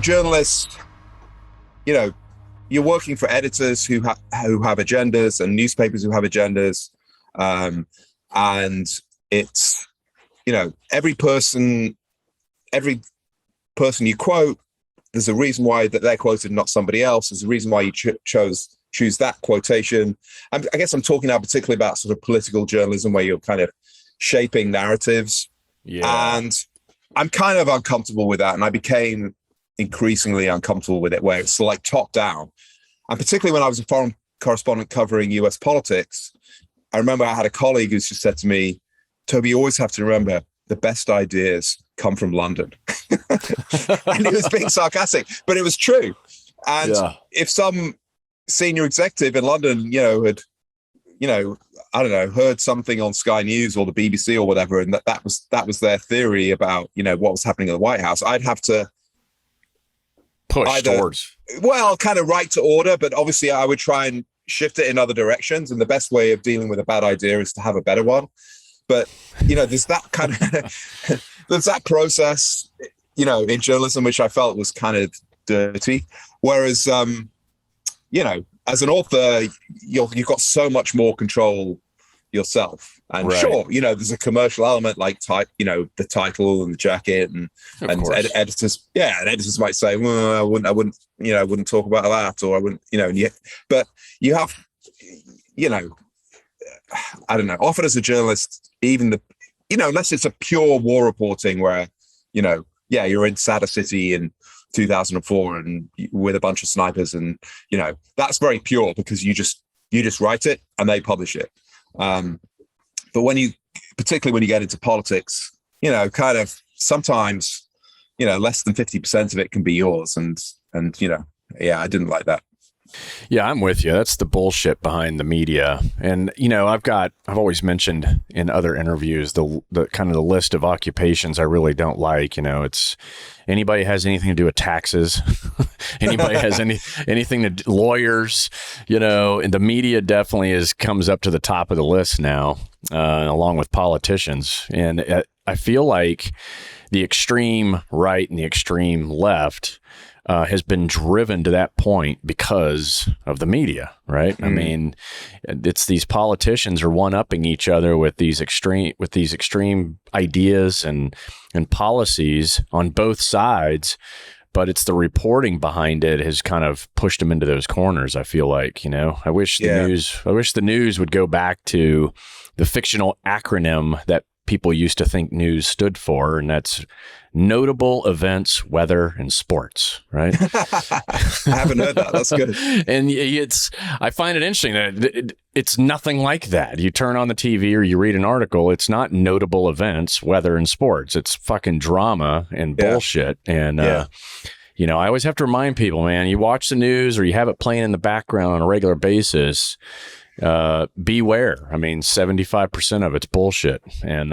Journalists, you're working for editors who have agendas and newspapers who have agendas. And it's, every person you quote, there's a reason why that they're quoted, not somebody else. There's a reason why you choose that quotation. I guess I'm talking now particularly about sort of political journalism where you're kind of shaping narratives. Yeah. And I'm kind of uncomfortable with that. And I became increasingly uncomfortable with it, where it's like top down. And particularly when I was a foreign correspondent covering US politics, I remember I had a colleague who's just said to me, Toby, you always have to remember the best ideas come from London. And he was being sarcastic, but it was true. And if some senior executive in London, had, I don't know, heard something on Sky News or the BBC or whatever, and that was their theory about, what was happening at the White House, I'd have to push towards. Well, kind of right to order, but obviously I would try and shift it in other directions. And the best way of dealing with a bad idea is to have a better one. But, there's that kind of, there's that process, in journalism, which I felt was kind of dirty. Whereas, as an author, you've got so much more control yourself. And sure, there's a commercial element like the title and the jacket and editors might say, well, I wouldn't talk about that, or I wouldn't, but you have, I don't know, often as a journalist, even unless it's a pure war reporting where, you're in Sadr City in 2004 and with a bunch of snipers and, that's very pure because you just write it and they publish it. But particularly when you get into politics, kind of sometimes, less than 50% of it can be yours. And, I didn't like that. Yeah, I'm with you. That's the bullshit behind the media. And, I've always mentioned in other interviews, the kind of the list of occupations I really don't like. It's anybody has anything to do with taxes, anybody has anything to lawyers, and the media definitely comes up to the top of the list now, along with politicians. And I feel like the extreme right and the extreme left has been driven to that point because of the media, right? Mm. I mean, it's these politicians are one-upping each other with these extreme ideas and policies on both sides, but it's the reporting behind it has kind of pushed them into those corners. I feel like, I wish the news would go back to the fictional acronym that people used to think news stood for, and that's notable events, weather, and sports, right? I haven't heard that. That's good. And I find it interesting that it's nothing like that. You turn on the TV or you read an article, it's not notable events, weather, and sports. It's fucking drama and bullshit. And, I always have to remind people, man, you watch the news or you have it playing in the background on a regular basis, beware. I mean, 75% of it's bullshit. And,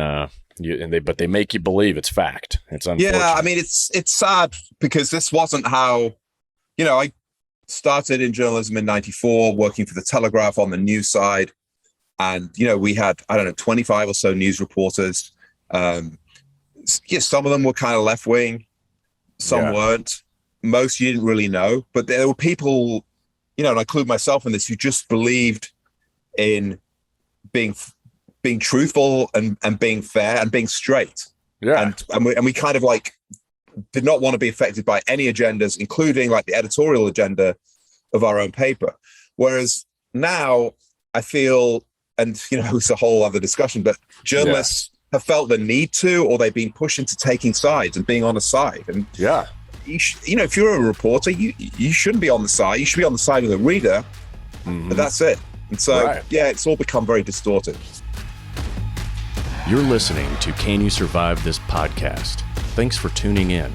but they make you believe it's fact. It's unfortunate. Yeah, I mean, it's sad because this wasn't how, I started in journalism in 94, working for the Telegraph on the news side. And, we had, 25 or so news reporters. Some of them were kind of left wing. Some weren't. Most you didn't really know. But there were people, and I include myself in this, who just believed in being truthful and being fair and being straight. Yeah. And we kind of like did not want to be affected by any agendas, including like the editorial agenda of our own paper. Whereas now I feel, and it's a whole other discussion, but journalists have felt the need to, or they've been pushed into taking sides and being on a side. And if you're a reporter, you shouldn't be on the side. You should be on the side of the reader. Mm-hmm. But that's it. And so, it's all become very distorted. You're listening to Can You Survive This Podcast? Thanks for tuning in.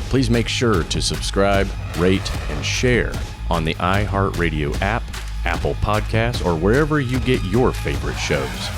Please make sure to subscribe, rate, and share on the iHeartRadio app, Apple Podcasts, or wherever you get your favorite shows.